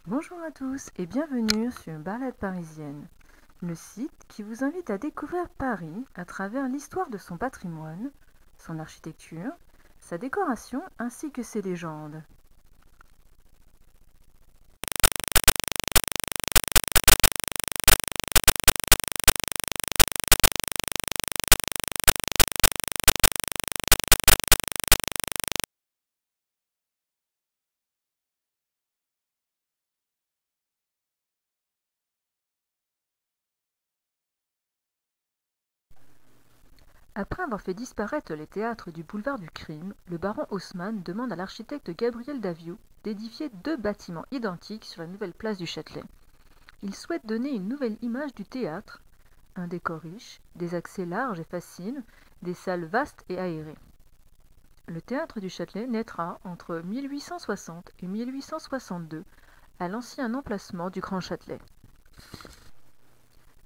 Bonjour à tous et bienvenue sur Balade parisienne, le site qui vous invite à découvrir Paris à travers l'histoire de son patrimoine, son architecture, sa décoration ainsi que ses légendes. Après avoir fait disparaître les théâtres du boulevard du Crime, le baron Haussmann demande à l'architecte Gabriel Daviau d'édifier 2 bâtiments identiques sur la nouvelle place du Châtelet. Il souhaite donner une nouvelle image du théâtre, un décor riche, des accès larges et faciles, des salles vastes et aérées. Le théâtre du Châtelet naîtra entre 1860 et 1862 à l'ancien emplacement du Grand Châtelet.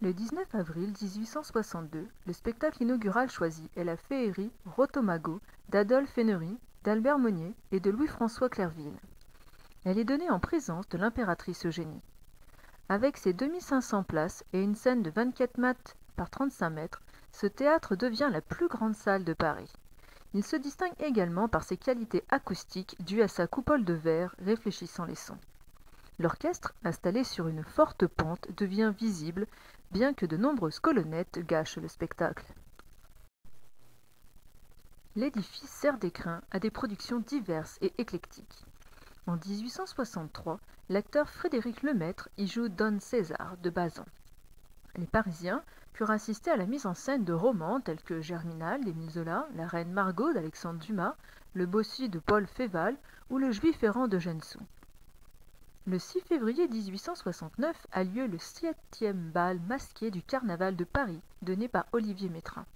Le 19 avril 1862, le spectacle inaugural choisi est la féerie Rotomago d'Adolphe Hennery, d'Albert Monnier et de Louis-François Clerville. Elle est donnée en présence de l'impératrice Eugénie. Avec ses 2500 places et une scène de 24 mètres par 35 mètres, ce théâtre devient la plus grande salle de Paris. Il se distingue également par ses qualités acoustiques dues à sa coupole de verre réfléchissant les sons. L'orchestre, installé sur une forte pente, devient visible, bien que de nombreuses colonnettes gâchent le spectacle. L'édifice sert d'écrin à des productions diverses et éclectiques. En 1863, l'acteur Frédéric Lemaître y joue Don César de Bazin. Les Parisiens purent assister à la mise en scène de romans tels que Germinal d'Émile Zola, La Reine Margot d'Alexandre Dumas, Le Bossu de Paul Féval ou Le Juif errant d'Eugène Sue. Le 6 février 1869 a lieu le 7e bal masqué du Carnaval de Paris, donné par Olivier Métrain.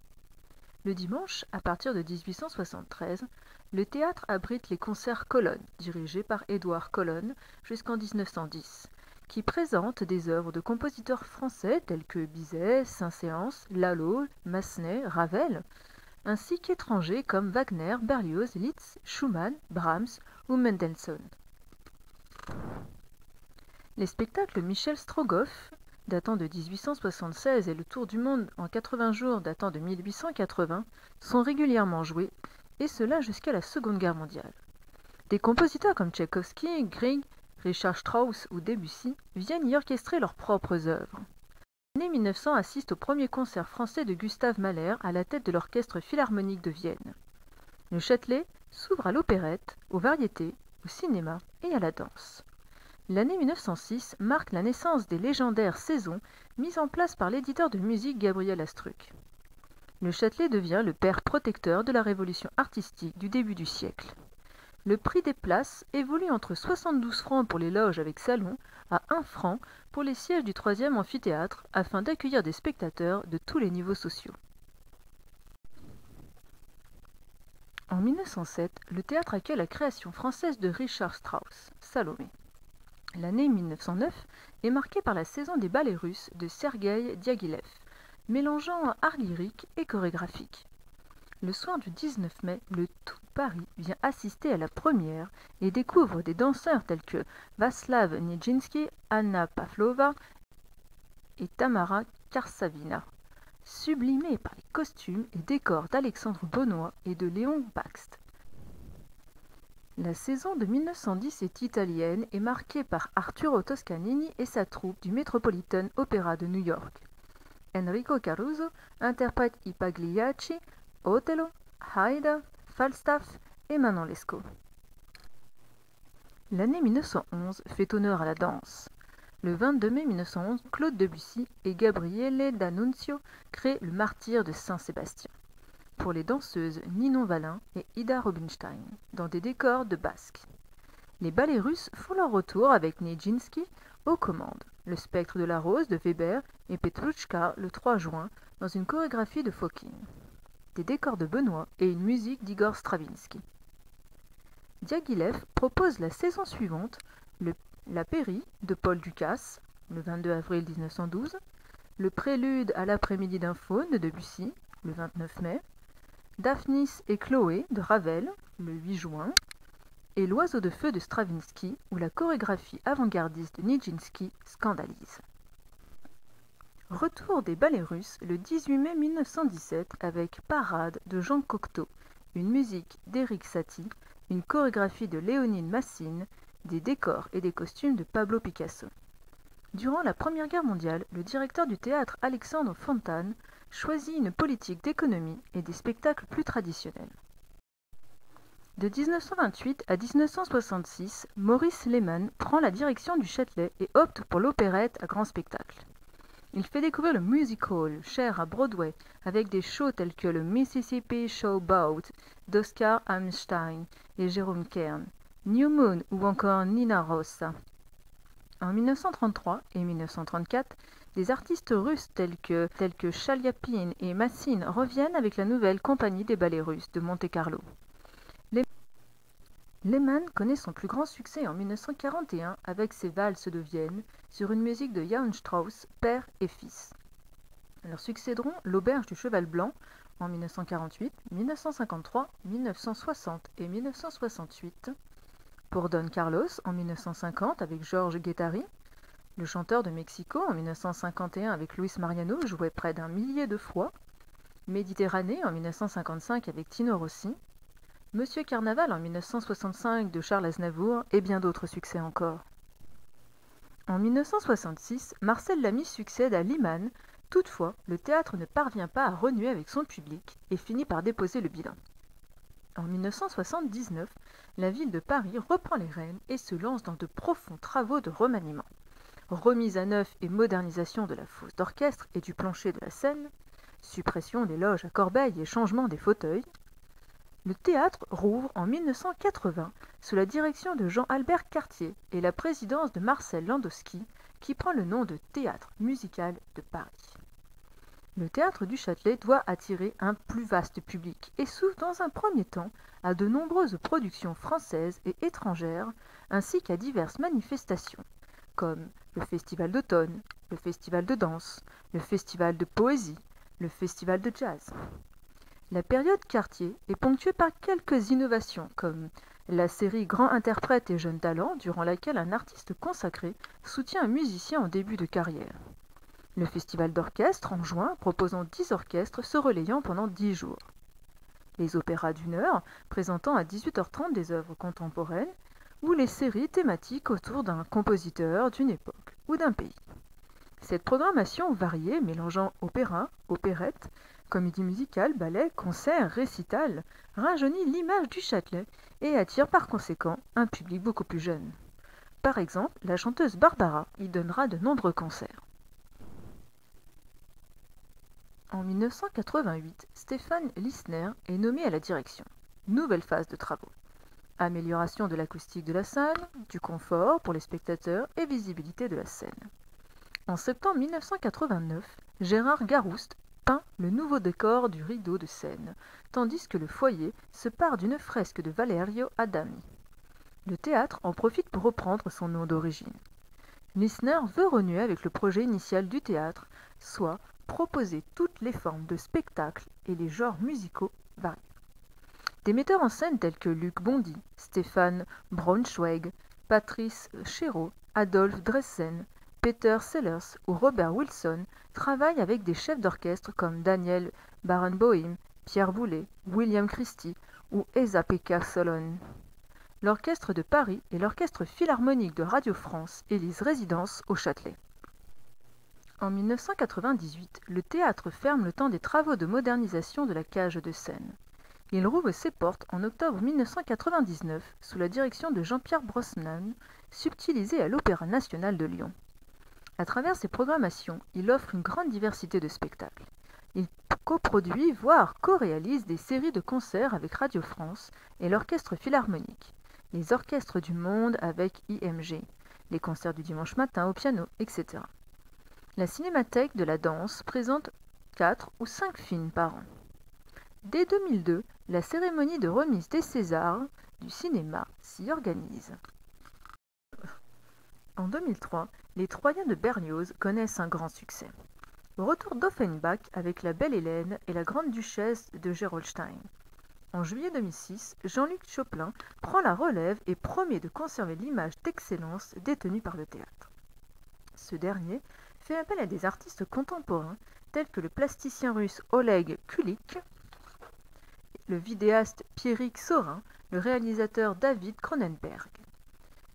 Le dimanche, à partir de 1873, le théâtre abrite les concerts Colonne, dirigés par Édouard Colonne jusqu'en 1910, qui présentent des œuvres de compositeurs français tels que Bizet, Saint-Séance, Lalo, Massenet, Ravel, ainsi qu'étrangers comme Wagner, Berlioz, Liszt, Schumann, Brahms ou Mendelssohn. Les spectacles Michel Strogoff, datant de 1876 et Le Tour du monde en 80 jours datant de 1880, sont régulièrement joués, et cela jusqu'à la Seconde Guerre mondiale. Des compositeurs comme Tchaïkovski, Grieg, Richard Strauss ou Debussy viennent y orchestrer leurs propres œuvres. L'année 1900 assiste au premier concert français de Gustave Mahler à la tête de l'Orchestre philharmonique de Vienne. Le Châtelet s'ouvre à l'opérette, aux variétés, au cinéma et à la danse. L'année 1906 marque la naissance des légendaires saisons mises en place par l'éditeur de musique Gabriel Astruc. Le Châtelet devient le père protecteur de la révolution artistique du début du siècle. Le prix des places évolue entre 72 francs pour les loges avec salon à 1 franc pour les sièges du 3e amphithéâtre afin d'accueillir des spectateurs de tous les niveaux sociaux. En 1907, le théâtre accueille la création française de Richard Strauss, Salomé. L'année 1909 est marquée par la saison des ballets russes de Sergueï Diaghilev, mélangeant art lyrique et chorégraphique. Le soir du 19 mai, le tout Paris vient assister à la première et découvre des danseurs tels que Václav Nijinsky, Anna Pavlova et Tamara Karsavina, sublimés par les costumes et décors d'Alexandre Benoît et de Léon Bakst. La saison de 1910 est italienne et marquée par Arturo Toscanini et sa troupe du Metropolitan Opera de New York. Enrico Caruso interprète I Pagliacci, Otello, Haïda, Falstaff et Manon Lescaut. L'année 1911 fait honneur à la danse. Le 22 mai 1911, Claude Debussy et Gabriele D'Annunzio créent Le Martyre de Saint-Sébastien pour les danseuses Ninon Valin et Ida Rubinstein, dans des décors de basque. Les ballets russes font leur retour avec Nijinsky aux commandes, Le Spectre de la Rose de Weber et Petrouchka le 3 juin dans une chorégraphie de Fokine. Des décors de Benoît et une musique d'Igor Stravinsky. Diaghilev propose la saison suivante La Pairie de Paul Dukas, le 22 avril 1912, le Prélude à l'après-midi d'un faune de Debussy, le 29 mai, Daphnis et Chloé de Ravel, le 8 juin, et L'Oiseau de feu de Stravinsky, où la chorégraphie avant-gardiste de Nijinsky scandalise. Retour des ballets russes le 18 mai 1917 avec Parade de Jean Cocteau, une musique d'Éric Satie, une chorégraphie de Léonide Massine, des décors et des costumes de Pablo Picasso. Durant la Première Guerre mondiale, le directeur du théâtre Alexandre Fontane choisit une politique d'économie et des spectacles plus traditionnels. De 1928 à 1966, Maurice Lehmann prend la direction du Châtelet et opte pour l'opérette à grand spectacle. Il fait découvrir le music hall, cher à Broadway, avec des shows tels que le Mississippi Showboat d'Oscar Hammerstein et Jérôme Kern, New Moon ou encore Nina Rossa. En 1933 et 1934, des artistes russes tels que Chaliapin et Massine reviennent avec la nouvelle compagnie des ballets russes de Monte-Carlo. Lehmann connaît son plus grand succès en 1941 avec ses valses de Vienne sur une musique de Johann Strauss, père et fils. Leur succéderont l'Auberge du Cheval Blanc en 1948, 1953, 1960 et 1968, pour Don Carlos en 1950 avec George Guettari, le chanteur de Mexico en 1951 avec Luis Mariano joué près d'1 millier de fois, Méditerranée en 1955 avec Tino Rossi, Monsieur Carnaval en 1965 de Charles Aznavour et bien d'autres succès encore. En 1966, Marcel Lamy succède à Lehmann. Toutefois, le théâtre ne parvient pas à renouer avec son public et finit par déposer le bilan. En 1979, la ville de Paris reprend les rênes et se lance dans de profonds travaux de remaniement. Remise à neuf et modernisation de la fosse d'orchestre et du plancher de la scène, suppression des loges à corbeilles et changement des fauteuils. Le théâtre rouvre en 1980 sous la direction de Jean-Albert Cartier et la présidence de Marcel Landowski, qui prend le nom de Théâtre musical de Paris. Le théâtre du Châtelet doit attirer un plus vaste public et s'ouvre dans un premier temps à de nombreuses productions françaises et étrangères ainsi qu'à diverses manifestations, comme le Festival d'automne, le Festival de danse, le Festival de poésie, le Festival de jazz. La période Cartier est ponctuée par quelques innovations, comme la série Grands interprètes et jeunes talents, durant laquelle un artiste consacré soutient un musicien en début de carrière. Le festival d'orchestre en juin, proposant 10 orchestres se relayant pendant 10 jours. Les opéras d'1 heure, présentant à 18h30 des œuvres contemporaines, ou les séries thématiques autour d'un compositeur, d'une époque ou d'un pays. Cette programmation variée, mélangeant opéra, opérette, comédie musicale, ballet, concert, récital, rajeunit l'image du Châtelet et attire par conséquent un public beaucoup plus jeune. Par exemple, la chanteuse Barbara y donnera de nombreux concerts. En 1988, Stéphane Lissner est nommé à la direction. Nouvelle phase de travaux. Amélioration de l'acoustique de la salle, du confort pour les spectateurs et visibilité de la scène. En septembre 1989, Gérard Garouste peint le nouveau décor du rideau de scène, tandis que le foyer se part d'une fresque de Valerio Adami. Le théâtre en profite pour reprendre son nom d'origine. Lissner veut renouer avec le projet initial du théâtre, soit proposer toutes les formes de spectacle et les genres musicaux variés. Des metteurs en scène tels que Luc Bondy, Stéphane Braunschweig, Patrice Chéreau, Adolphe Dressen, Peter Sellers ou Robert Wilson travaillent avec des chefs d'orchestre comme Daniel Barenboim, Pierre Boulez, William Christie ou Esa-Pekka Solon. L'Orchestre de Paris et l'Orchestre philharmonique de Radio France élisent résidence au Châtelet. En 1998, le théâtre ferme le temps des travaux de modernisation de la cage de scène. Il rouvre ses portes en octobre 1999 sous la direction de Jean-Pierre Brosnan, subtilisé à l'Opéra national de Lyon. À travers ses programmations, il offre une grande diversité de spectacles. Il coproduit, voire co-réalise des séries de concerts avec Radio France et l'Orchestre philharmonique, les orchestres du monde avec IMG, les concerts du dimanche matin au piano, etc. La Cinémathèque de la danse présente 4 ou 5 films par an. Dès 2002, la cérémonie de remise des Césars du cinéma s'y organise. En 2003, les Troyens de Berlioz connaissent un grand succès. Retour d'Offenbach avec La Belle Hélène et la Grande Duchesse de Gerolstein. En juillet 2006, Jean-Luc Choplin prend la relève et promet de conserver l'image d'excellence détenue par le théâtre. Ce dernier fait appel à des artistes contemporains tels que le plasticien russe Oleg Kulik, le vidéaste Pierrick Sorin, le réalisateur David Cronenberg.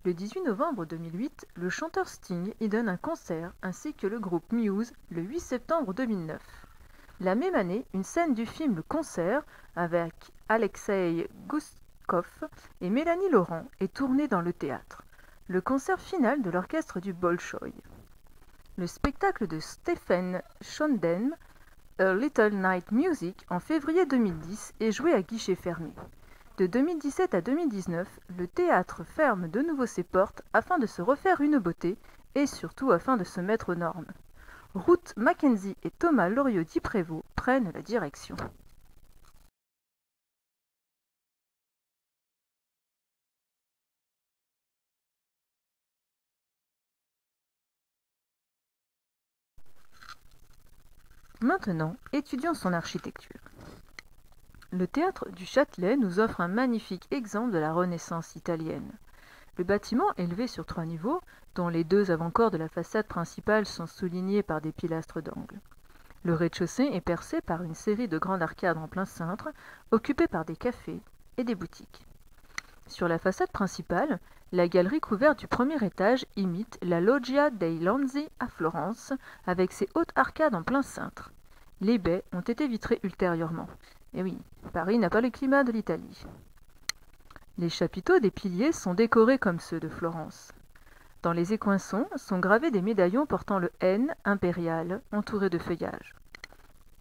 Le 18 novembre 2008, le chanteur Sting y donne un concert ainsi que le groupe Muse le 8 septembre 2009. La même année, une scène du film Le Concert avec Alexei Gouskov et Mélanie Laurent est tournée dans le théâtre. Le concert final de l'orchestre du Bolchoï. Le spectacle de Stephen Sondheim, A Little Night Music, en février 2010, est joué à guichet fermé. De 2017 à 2019, le théâtre ferme de nouveau ses portes afin de se refaire une beauté et surtout afin de se mettre aux normes. Ruth Mackenzie et Thomas Loriot-Di-Prévost prennent la direction. Maintenant, étudions son architecture. Le théâtre du Châtelet nous offre un magnifique exemple de la Renaissance italienne. Le bâtiment, élevé sur 3 niveaux, dont les 2 avant-corps de la façade principale sont soulignés par des pilastres d'angle. Le rez-de-chaussée est percé par une série de grandes arcades en plein cintre, occupées par des cafés et des boutiques. Sur la façade principale, la galerie couverte du premier étage imite la Loggia dei Lanzi à Florence, avec ses hautes arcades en plein cintre. Les baies ont été vitrées ultérieurement. Et oui, Paris n'a pas le climat de l'Italie. Les chapiteaux des piliers sont décorés comme ceux de Florence. Dans les écoinçons sont gravés des médaillons portant le N impérial, entouré de feuillage.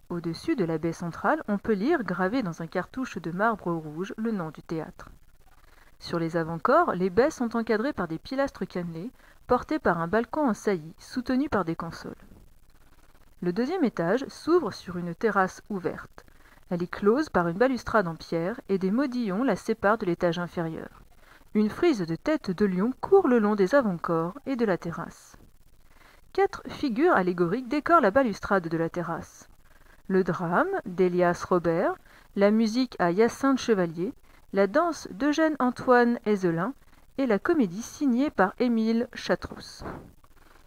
Au-dessus de la baie centrale, on peut lire, gravé dans un cartouche de marbre rouge, le nom du théâtre. Sur les avant-corps, les baies sont encadrées par des pilastres cannelés, portés par un balcon en saillie, soutenu par des consoles. Le deuxième étage s'ouvre sur une terrasse ouverte. Elle est close par une balustrade en pierre et des modillons la séparent de l'étage inférieur. Une frise de tête de lion court le long des avant-corps et de la terrasse. 4 figures allégoriques décorent la balustrade de la terrasse. Le drame d'Elias Robert, la musique à Hyacinthe Chevalier, la danse d'Eugène-Antoine Ezelin et la comédie signée par Émile Chatrousse.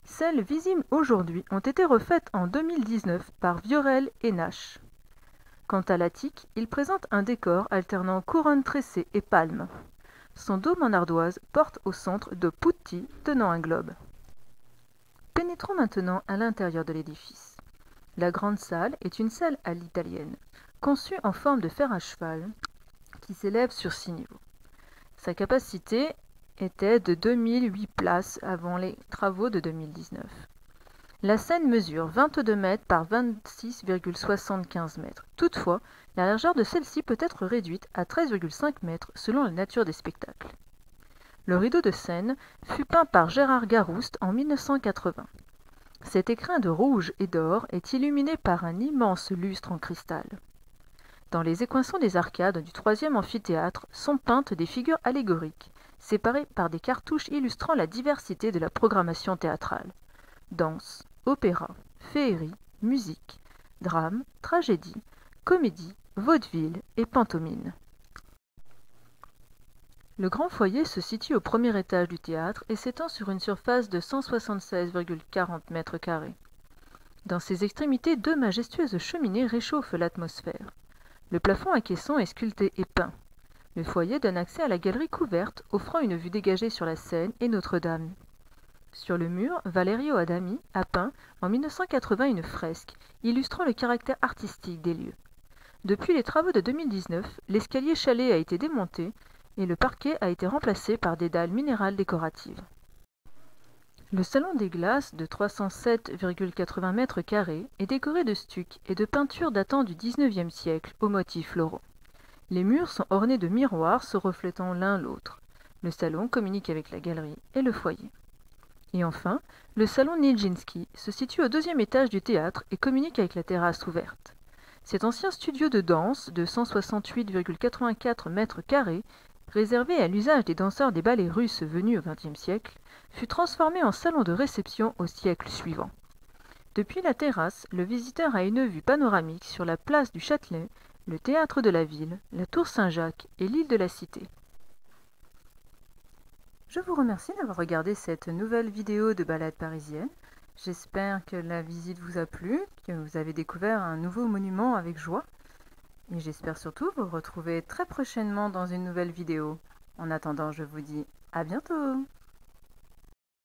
Celles visibles aujourd'hui ont été refaites en 2019 par Viorel et Nash. Quant à l'attique, il présente un décor alternant couronne tressée et palmes. Son dôme en ardoise porte au centre deux putti tenant un globe. Pénétrons maintenant à l'intérieur de l'édifice. La grande salle est une salle à l'italienne, conçue en forme de fer à cheval, qui s'élève sur 6 niveaux. Sa capacité était de 2008 places avant les travaux de 2019. La scène mesure 22 mètres par 26,75 mètres. Toutefois, la largeur de celle-ci peut être réduite à 13,5 mètres selon la nature des spectacles. Le rideau de scène fut peint par Gérard Garouste en 1980. Cet écrin de rouge et d'or est illuminé par un immense lustre en cristal. Dans les écoinçons des arcades du 3e amphithéâtre sont peintes des figures allégoriques, séparées par des cartouches illustrant la diversité de la programmation théâtrale. Danse, opéra, féerie, musique, drame, tragédie, comédie, vaudeville et pantomime. Le grand foyer se situe au premier étage du théâtre et s'étend sur une surface de 176,40 mètres carrés. Dans ses extrémités, 2 majestueuses cheminées réchauffent l'atmosphère. Le plafond à caissons est sculpté et peint. Le foyer donne accès à la galerie couverte, offrant une vue dégagée sur la Seine et Notre-Dame. Sur le mur, Valerio Adami a peint en 1980 une fresque illustrant le caractère artistique des lieux. Depuis les travaux de 2019, l'escalier chalet a été démonté et le parquet a été remplacé par des dalles minérales décoratives. Le salon des glaces, de 307,80 mètres carrés, est décoré de stucs et de peintures datant du XIXe siècle aux motifs floraux. Les murs sont ornés de miroirs se reflétant l'un l'autre. Le salon communique avec la galerie et le foyer. Et enfin, le salon Nijinsky se situe au 2e étage du théâtre et communique avec la terrasse ouverte. Cet ancien studio de danse de 168,84 mètres carrés, réservé à l'usage des danseurs des ballets russes venus au XXe siècle, fut transformé en salon de réception au siècle suivant. Depuis la terrasse, le visiteur a une vue panoramique sur la place du Châtelet, le théâtre de la ville, la tour Saint-Jacques et l'île de la Cité. Je vous remercie d'avoir regardé cette nouvelle vidéo de balade parisienne. J'espère que la visite vous a plu, que vous avez découvert un nouveau monument avec joie. Et j'espère surtout vous retrouver très prochainement dans une nouvelle vidéo. En attendant, je vous dis à bientôt!